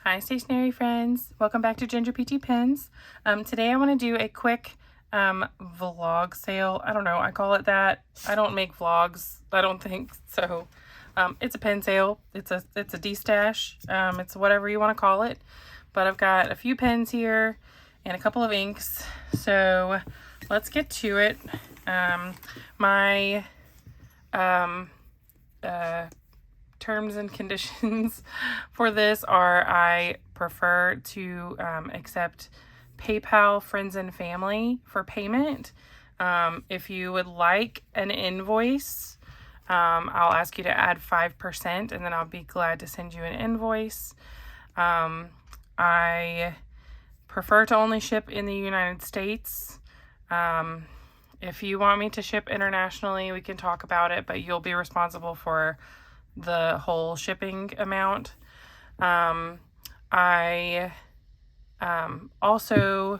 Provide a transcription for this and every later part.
Hi stationery friends, welcome back to Ginger Peachy Pens. Today I want to do a quick vlog sale. I don't know, I call it that. I don't make vlogs, I don't think so. It's a pen sale. It's a Destash. It's whatever you want to call it. But I've got a few pens here and a couple of inks. So let's get to it. My terms and conditions for this are I prefer to accept PayPal friends and family for payment. If you would like an invoice, I'll ask you to add 5% and then I'll be glad to send you an invoice. I prefer to only ship in the United States. If you want me to ship internationally, we can talk about it, but you'll be responsible for the whole shipping amount. Also,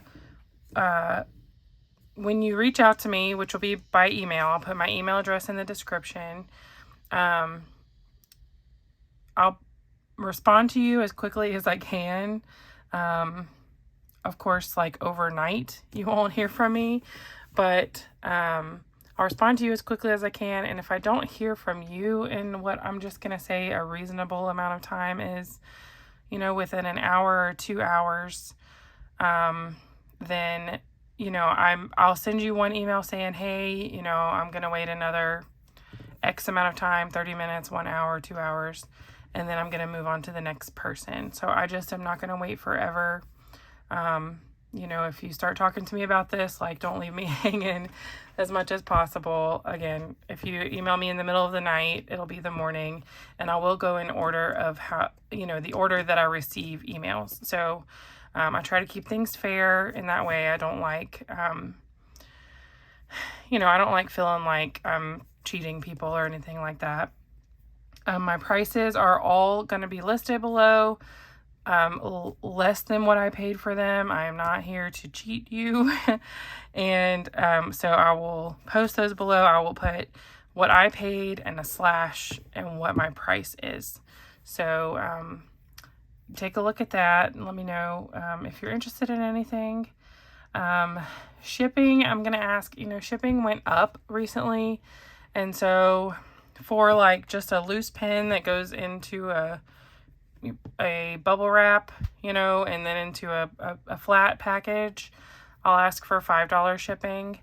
when you reach out to me, which will be by email, I'll put my email address in the description. I'll respond to you as quickly as I can. Of course, like overnight, you won't hear from me, but I'll respond to you as quickly as I can. And if I don't hear from you in what I'm just going to say a reasonable amount of time is, you know, within an hour or 2 hours, then, you know, I'll send you one email saying, hey, you know, I'm going to wait another X amount of time, 30 minutes, 1 hour, 2 hours, and then I'm going to move on to the next person. So I just am not going to wait forever. You know, if you start talking to me about this, like, don't leave me hanging as much as possible. Again, if you email me in the middle of the night, it'll be the morning, and I will go in order of how, you know, the order that I receive emails. So, I try to keep things fair in that way. I don't like, you know, I don't like feeling like I'm cheating people or anything like that. My prices are all going to be listed below. Less than what I paid for them. I am not here to cheat you. And so I will post those below. I will put what I paid and a slash and what my price is. So take a look at that and let me know if you're interested in anything. Shipping, I'm going to ask, you know, shipping went up recently. And so for like just a loose pen that goes into a bubble wrap, you know, and then into a flat package, I'll ask for $5 shipping.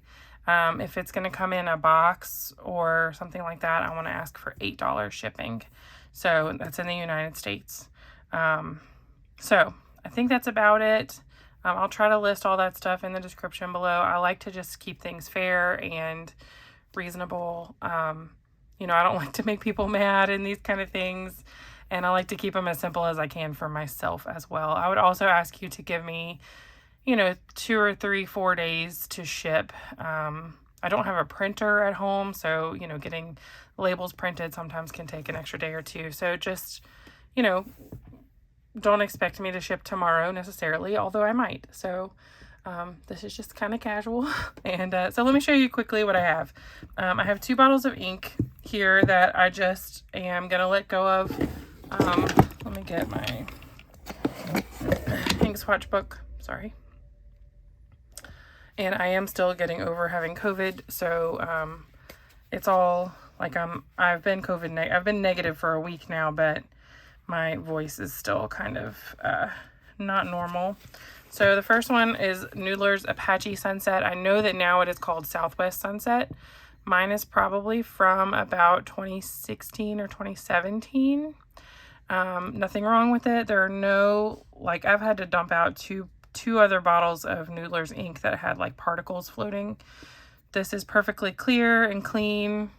If it's going to come in a box or something like that, I want to ask for $8 shipping. So that's in the United States. So I think that's about it. I'll try to list all that stuff in the description below. I like to just keep things fair and reasonable. You know, I don't like to make people mad and these kind of things. And I like to keep them as simple as I can for myself as well. I would also ask you to give me, you know, 2 or 3, 4 days to ship. I don't have a printer at home, so, you know, getting labels printed sometimes can take an extra day or two. So just, you know, don't expect me to ship tomorrow necessarily, although I might. So this is just kind of casual. And so let me show you quickly what I have. I have 2 bottles of ink here that I just am going to let go of. Let me get my ink swatch book. Sorry. And I am still getting over having COVID, so it's all like I've been I've been negative for a week now, but my voice is still kind of not normal. So the first one is Noodler's Apache Sunset. I know that now it is called Southwest Sunset. Mine is probably from about 2016 or 2017. Nothing wrong with it. There are no, like, I've had to dump out two other bottles of Noodler's ink that had like particles floating. This is perfectly clear and clean.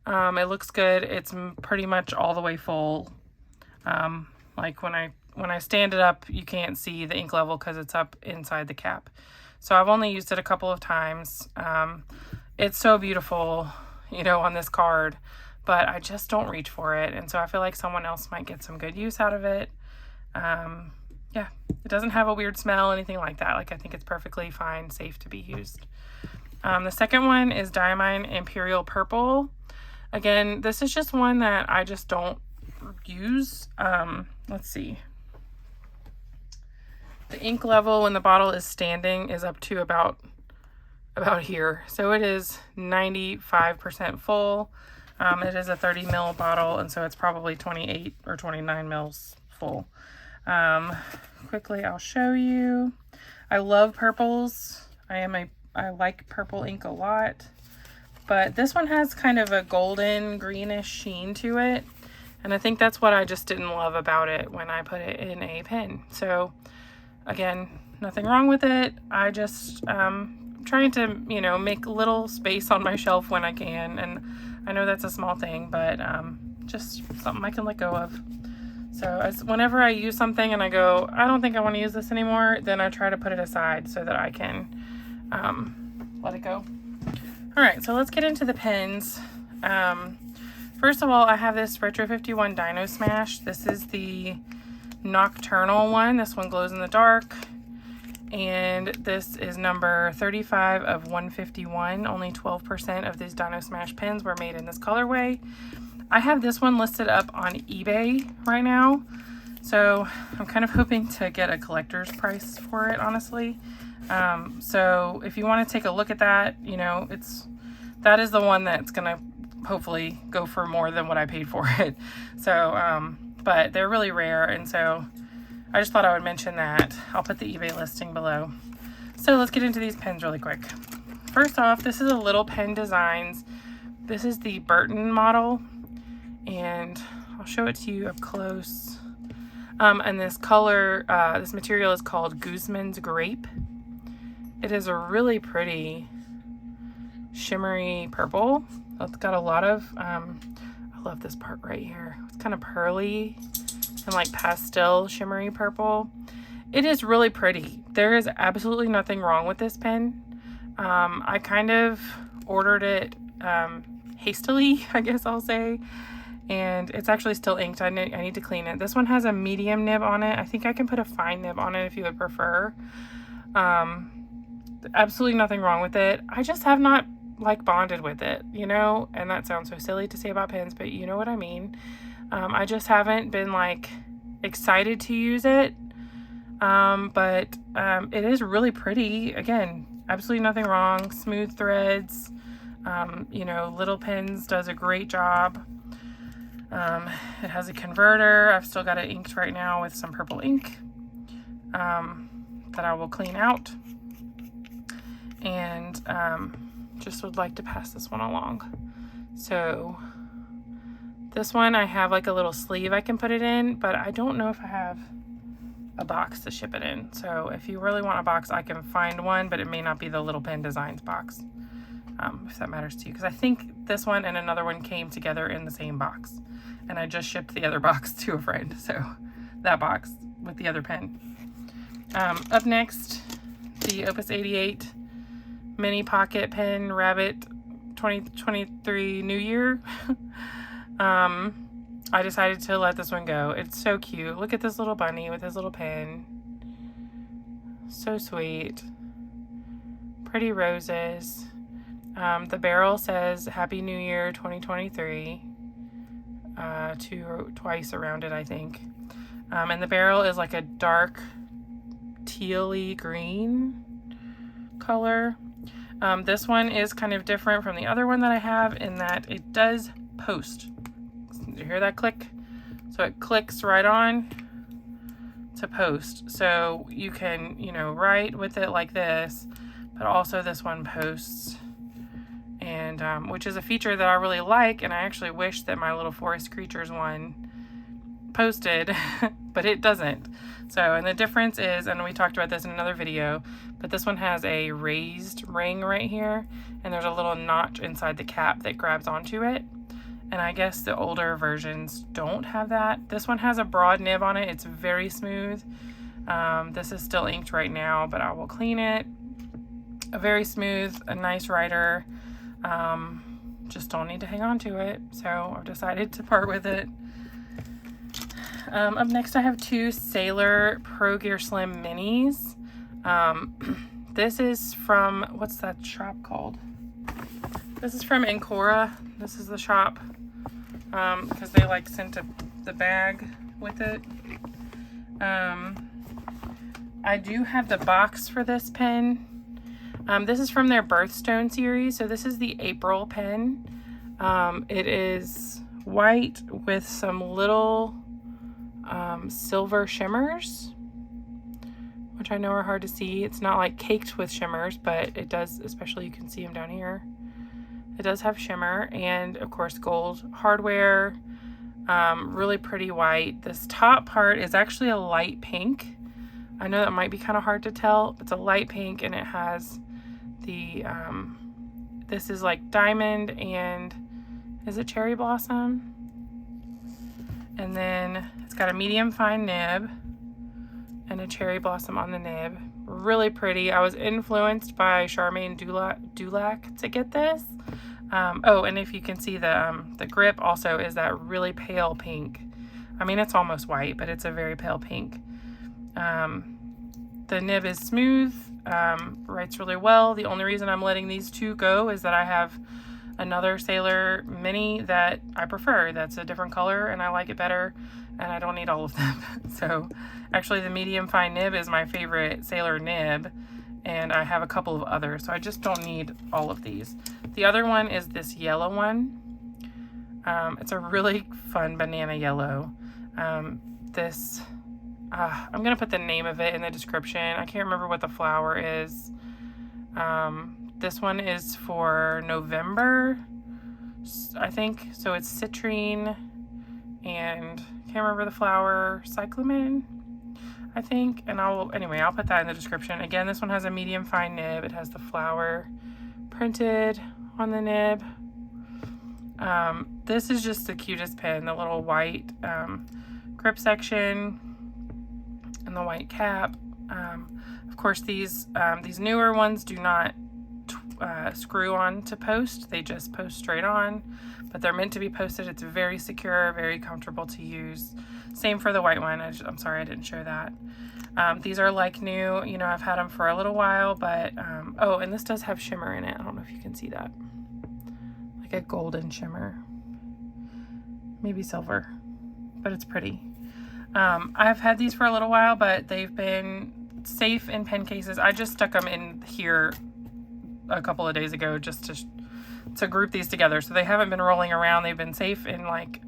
It looks good. It's pretty much all the way full. Like when I stand it up, you can't see the ink level because it's up inside the cap. So I've only used it a couple of times. It's so beautiful, you know, on this card, but I just don't reach for it. And so I feel like someone else might get some good use out of it. Yeah, it doesn't have a weird smell, anything like that. Like, I think it's perfectly fine, safe to be used. The second one is Diamine Imperial Purple. Again, this is just one that I just don't use. Let's see. The ink level when the bottle is standing is up to about here. So it is 95% full. It is a 30 ml bottle, and so it's probably 28 or 29 mils full. Quickly, I'll show you. I love purples. I like purple ink a lot, but this one has kind of a golden greenish sheen to it, and I think that's what I just didn't love about it when I put it in a pen. So again, nothing wrong with it. I just trying to, you know, make a little space on my shelf when I can, and I know that's a small thing, but just something I can let go of. So whenever I use something and I go, I don't think I want to use this anymore, then I try to put it aside so that I can let it go. All right, so let's get into the pens. First of all, I have this Retro 51 Dino Smash. This is the Nocturnal one. This one glows in the dark. And this is number 35 of 151. Only 12% of these Dino Smash pens were made in this colorway. I have this one listed up on eBay right now, so I'm kind of hoping to get a collector's price for it, honestly. So if you want to take a look at that, you know, that is the one that's gonna hopefully go for more than what I paid for it. So but they're really rare, and so I just thought I would mention that. I'll put the eBay listing below. So let's get into these pens really quick. First off, this is a Little Pen Designs. This is the Burton model, and I'll show it to you up close. And this color, this material is called Guzman's Grape. It is a really pretty shimmery purple. It's got a lot of, I love this part right here. It's kind of pearly and like pastel shimmery purple. It is really pretty. There is absolutely nothing wrong with this pen. I kind of ordered it hastily, I guess I'll say, and it's actually still inked. I need to clean it. This one has a medium nib on it. I think I can put a fine nib on it if you would prefer. Absolutely nothing wrong with it. I just have not like bonded with it, you know, and that sounds so silly to say about pens, but you know what I mean. I just haven't been like excited to use it, but it is really pretty. Again, absolutely nothing wrong. Smooth threads. You know, Little Pens does a great job. It has a converter. I've still got it inked right now with some purple ink that I will clean out, and just would like to pass this one along. So this one I have like a little sleeve I can put it in, but I don't know if I have a box to ship it in. So if you really want a box, I can find one, but it may not be the Little Pen Designs box, if that matters to you, because I think this one and another one came together in the same box, and I just shipped the other box to a friend, so that box with the other pen. Up next, the Opus 88 Mini Pocket Pen Rabbit 2023 New Year. I decided to let this one go. It's so cute. Look at this little bunny with his little pen. So sweet. Pretty roses. The barrel says Happy New Year 2023 twice around it, I think. And the barrel is like a dark tealy green color. This one is kind of different from the other one that I have in that it does post. Did you hear that click? So it clicks right on to post. So you can, you know, write with it like this, but also this one posts, and which is a feature that I really like, and I actually wish that my Little Forest Creatures one posted, but it doesn't. So, and the difference is, and we talked about this in another video, but this one has a raised ring right here, and there's a little notch inside the cap that grabs onto it. And I guess the older versions don't have that. This one has a broad nib on it. It's very smooth. This is still inked right now, but I will clean it. A very smooth, a nice writer. Just don't need to hang on to it. So I've decided to part with it. Up next, I have two Sailor Pro Gear Slim Minis. This is from, what's that shop called? This is from Ancora. This is the shop, because they like sent the bag with it. I do have the box for this pen. This is from their Birthstone series, so this is the April pen. It is white with some little silver shimmers, which I know are hard to see. It's not like caked with shimmers, but it does, especially you can see them down here. It does have shimmer, and of course gold hardware. Really pretty white. This top part is actually a light pink. I know that might be kind of hard to tell. It's a light pink, and it has the this is like diamond and is it cherry blossom? And then it's got a medium fine nib and a cherry blossom on the nib. Really pretty. I was influenced by Charmaine Dulac to get this. Oh, and if you can see the grip also is that really pale pink. I mean, it's almost white, but it's a very pale pink. The nib is smooth, writes really well. The only reason I'm letting these two go is that I have another Sailor Mini that I prefer. That's a different color and I like it better, and I don't need all of them. So actually the medium fine nib is my favorite Sailor nib, and I have a couple of others, so I just don't need all of these. The other one is this yellow one. It's a really fun banana yellow. I'm gonna put the name of it in the description. I can't remember what the flower is. This one is for November, I think. So it's Citrine, and can't remember the flower, Cyclamen, I think. And I'll put that in the description. Again, this one has a medium fine nib. It has the flower printed on the nib. This is just the cutest pen. The little white grip section and the white cap. Of course, these newer ones do not screw on to post. They just post straight on, but they're meant to be posted. It's very secure, very comfortable to use. Same for the white one. I'm sorry I didn't show that. These are like new. You know, I've had them for a little while, but oh, and this does have shimmer in it. I don't know if you can see that, like a golden shimmer, maybe silver, but it's pretty. I've had these for a little while, but they've been safe in pen cases. I just stuck them in here a couple of days ago just to group these together, so they haven't been rolling around. They've been safe in like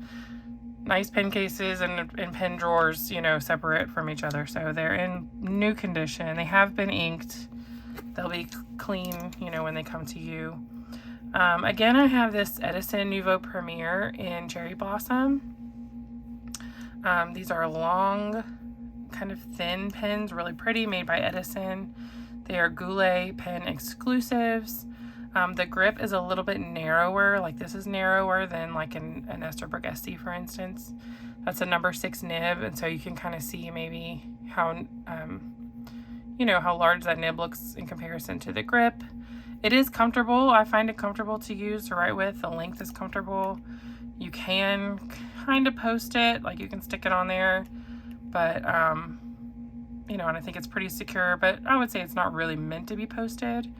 nice pen cases and in pen drawers, you know, separate from each other. So they're in new condition. They have been inked. They'll be clean, you know, when they come to you. Again, I have this Edison Nouveau Premier in Cherry Blossom. These are long, kind of thin pens, really pretty, made by Edison. They are Goulet pen exclusives. The grip is a little bit narrower, like this is narrower than like an Esterbrook SC, for instance. That's a number 6 nib, and so you can kind of see maybe how, you know, how large that nib looks in comparison to the grip. It is comfortable. I find it comfortable to use, to write with. The length is comfortable. You can kind of post it, like you can stick it on there, but you know, and I think it's pretty secure, but I would say it's not really meant to be posted.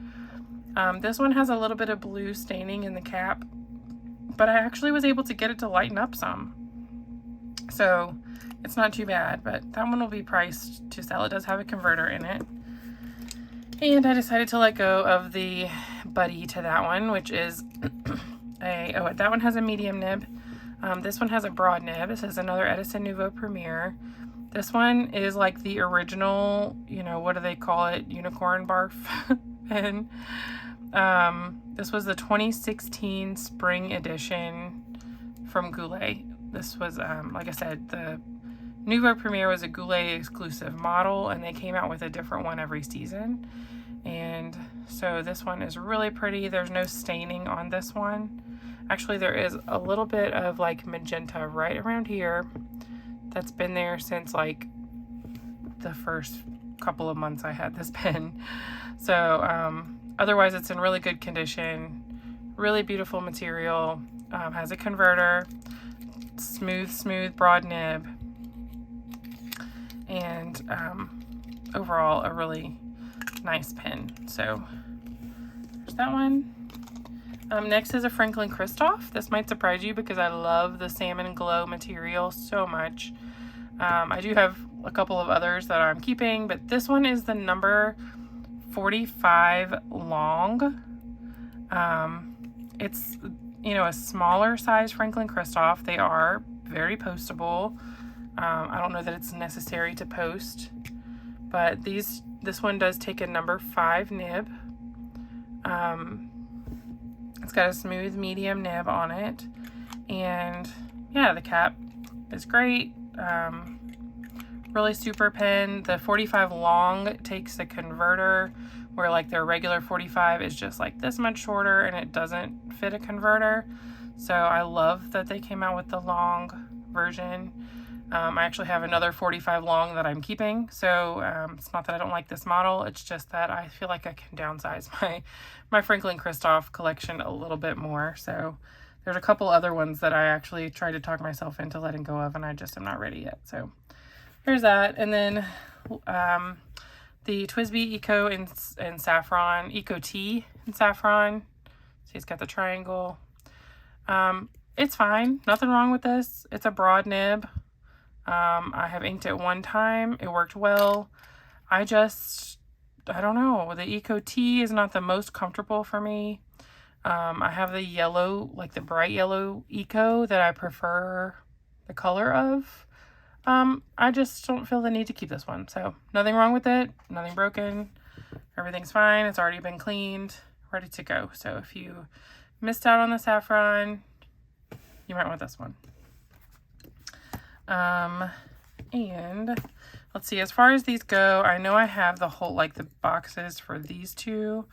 This one has a little bit of blue staining in the cap, but I actually was able to get it to lighten up some, so it's not too bad. But that one will be priced to sell. It does have a converter in it, and I decided to let go of the buddy to that one, which is that one has a medium nib. This one has a broad nib. This is another Edison Nouveau Premier. This one is like the original, you know, what do they call it? Unicorn barf pen. This was the 2016 spring edition from Goulet. This was, like I said, the Nouveau Premier was a Goulet exclusive model, and they came out with a different one every season. And so this one is really pretty. There's no staining on this one. Actually, there is a little bit of like magenta right around here that's been there since like the first couple of months I had this pen. So otherwise it's in really good condition, really beautiful material, has a converter, smooth broad nib, and overall a really nice pen. So there's that one. Next is a Franklin-Christoph. This might surprise you because I love the salmon glow material so much. I do have a couple of others that I'm keeping, but this one is the number 45 long. It's, you know, a smaller size Franklin-Christoph. They are very postable. I don't know that it's necessary to post, but this one does take a number 5 nib. It's got a smooth medium nib on it, and yeah, the cap is great. Really super pen. The 45 long takes a converter, where like their regular 45 is just like this much shorter and it doesn't fit a converter. So I love that they came out with the long version. I actually have another 45 long that I'm keeping, so it's not that I don't like this model, it's just that I feel like I can downsize my Franklin-Christoph collection a little bit more. So there's a couple other ones that I actually tried to talk myself into letting go of, and I just am not ready yet. So there's that. And then the Twisbee Eco Ins and Saffron, Eco Tea and Saffron. See, it's got the triangle. It's fine. Nothing wrong with this. It's a broad nib. I have inked it one time. It worked well. I don't know. The Eco Tea is not the most comfortable for me. I have the yellow, like the bright yellow Eco that I prefer the color of. I just don't feel the need to keep this one. So nothing wrong with it. Nothing broken. Everything's fine. It's already been cleaned, ready to go. So if you missed out on the Saffron, you might want this one. And let's see, as far as these go, I know I have the whole, like the boxes for these two.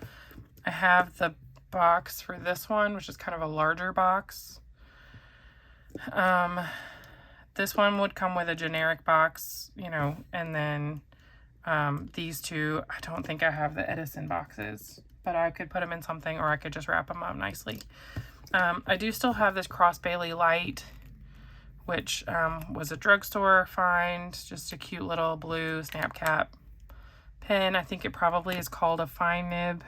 I have the box for this one, which is kind of a larger box. This one would come with a generic box, you know, and then these two, I don't think I have the Edison boxes, but I could put them in something, or I could just wrap them up nicely. I do still have this Cross Bailey light, which was a drugstore find, just a cute little blue snap cap pen. I think it probably is called a fine nib.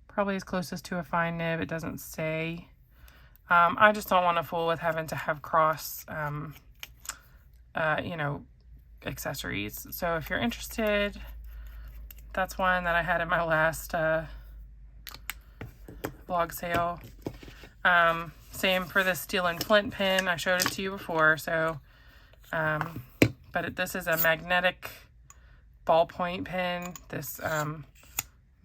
Probably as closest to a fine nib. It doesn't say. I just don't want to fool with having to have cross, you know, accessories. So if you're interested, that's one that I had in my last vlog sale. Same for the Steel and Flint pen. I showed it to you before. So, but this is a magnetic ballpoint pen. This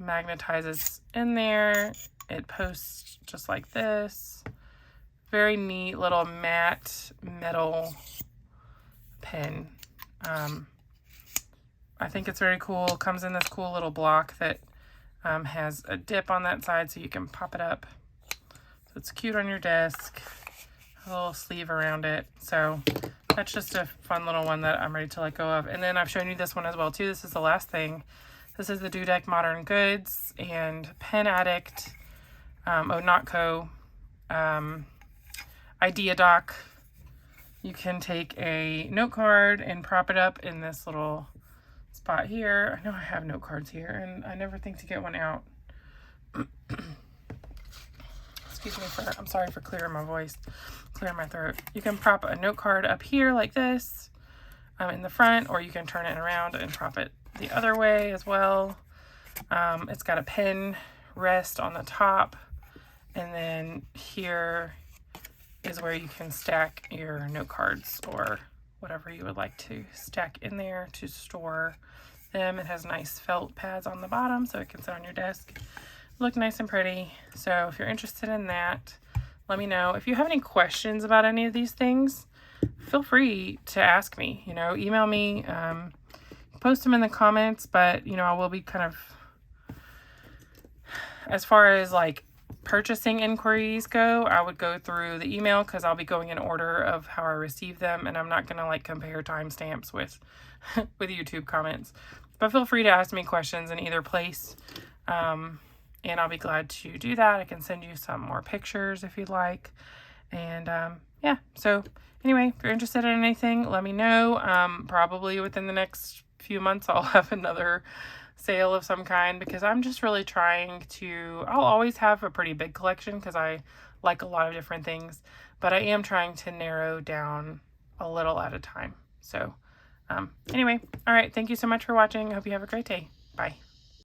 magnetizes in there. It posts just like this. Very neat little matte metal pen. I think it's very cool. It comes in this cool little block that has a dip on that side so you can pop it up. So it's cute on your desk. A little sleeve around it. So that's just a fun little one that I'm ready to let go of. And then I've shown you this one as well too. This is the last thing. This is the Dudek Modern Goods and Pen Addict, Nock, Idea Doc. You can take a note card and prop it up in this little spot here. I know I have note cards here, and I never think to get one out. Excuse me I'm sorry for clearing my voice, clearing my throat. You can prop a note card up here like this in the front, or you can turn it around and prop it the other way as well. It's got a pen rest on the top, and then here is where you can stack your note cards or whatever you would like to stack in there to store them. It has nice felt pads on the bottom so it can sit on your desk, look nice and pretty. So if you're interested in that, let me know. If you have any questions about any of these things, feel free to ask me, you know, email me, post them in the comments, but you know, I will be kind of, as far as like purchasing inquiries go, I would go through the email because I'll be going in order of how I receive them, and I'm not going to like compare timestamps with with YouTube comments. But feel free to ask me questions in either place, and I'll be glad to do that. I can send you some more pictures if you'd like. And yeah, so anyway, if you're interested in anything, let me know. Probably within the next few months I'll have another sale of some kind, because I'm just really trying to, I'll always have a pretty big collection because I like a lot of different things, but I am trying to narrow down a little at a time. So Anyway, all right. Thank you so much for watching. I hope you have a great day. Bye.